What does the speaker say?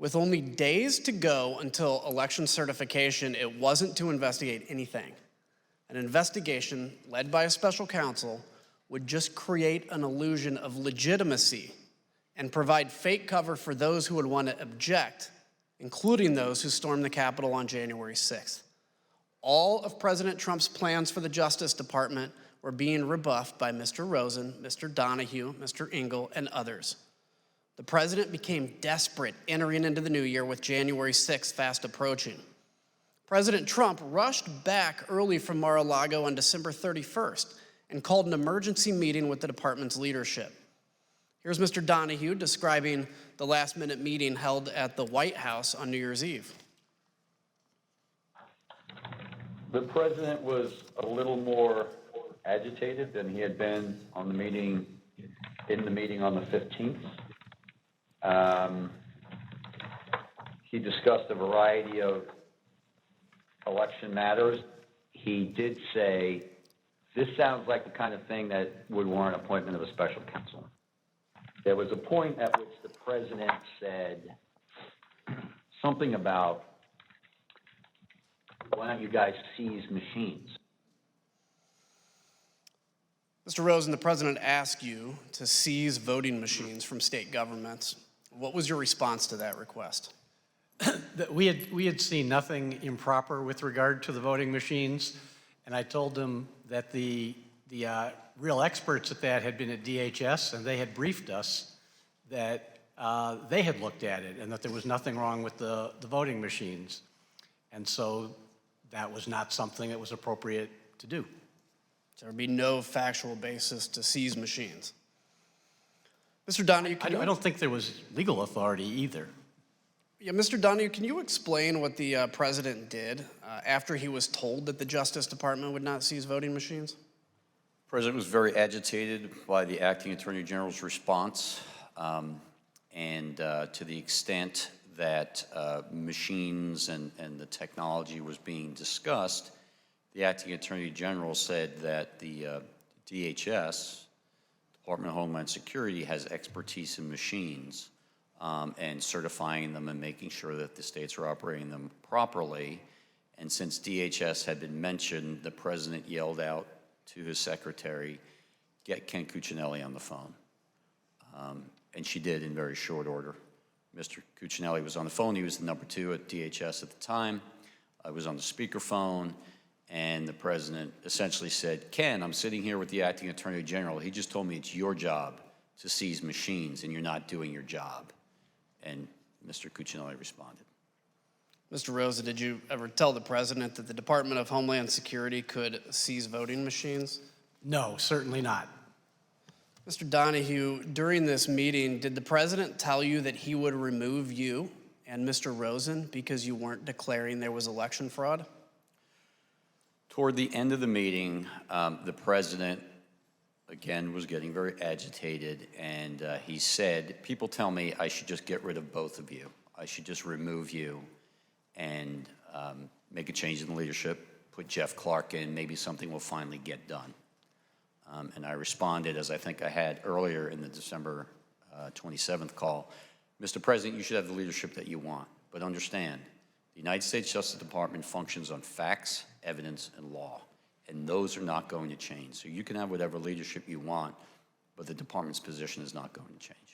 With only days to go until election certification, it wasn't to investigate anything. An investigation led by a special counsel would just create an illusion of legitimacy and provide fake cover for those who would want to object, including those who stormed the Capitol on January 6th. All of President Trump's plans for the Justice Department were being rebuffed by Mr. Rosen, Mr. Donahue, Mr. Engel, and others. The president became desperate entering into the new year with January 6th fast approaching. President Trump rushed back early from Mar-a-Lago on December 31st and called an emergency meeting with the department's leadership. Here's Mr. Donahue describing the last-minute meeting held at the White House on New Year's Eve. The president was a little more agitated than he had been on the meeting, in the meeting on the 15th. He discussed a variety of election matters. He did say, this sounds like the kind of thing that would warrant appointment of a special counsel. There was a point at which the president said something about, why don't you guys seize machines? Mr. Rosen, the president asked you to seize voting machines from state governments. What was your response to that request? We had seen nothing improper with regard to the voting machines, and I told them that the real experts at that had been at DHS, and they had briefed us that they had looked at it and that there was nothing wrong with the voting machines. And so that was not something that was appropriate to do. So there would be no factual basis to seize machines. Mr. Donahue, I don't think there was legal authority either. Yeah, Mr. Donahue, can you explain what the president did after he was told that the Justice Department would not seize voting machines? The president was very agitated by the acting attorney general's response, and to the extent that machines and the technology was being discussed, the acting attorney general said that the DHS, Department of Homeland Security, has expertise in machines and certifying them and making sure that the states are operating them properly. And since DHS had been mentioned, the president yelled out to his secretary, get Ken Cuccinelli on the phone. And she did in very short order. Mr. Cuccinelli was on the phone. He was the number 2 at DHS at the time. I was on the speakerphone, and the president essentially said, Ken, I'm sitting here with the acting attorney general. He just told me it's your job to seize machines, and you're not doing your job. And Mr. Cuccinelli responded. Mr. Rosa, did you ever tell the president that the Department of Homeland Security could seize voting machines? No, certainly not. Mr. Donahue, during this meeting, did the president tell you that he would remove you and Mr. Rosen because you weren't declaring there was election fraud? Toward the end of the meeting, the president, again, was getting very agitated, and he said, people tell me I should just get rid of both of you. I should just remove you and make a change in the leadership, put Jeff Clark in, maybe something will finally get done. And I responded, as I think I had earlier in the December 27th call, Mr. President, you should have the leadership that you want, but understand, the United States Justice Department functions on facts, evidence, and law, and those are not going to change. So you can have whatever leadership you want, but the department's position is not going to change.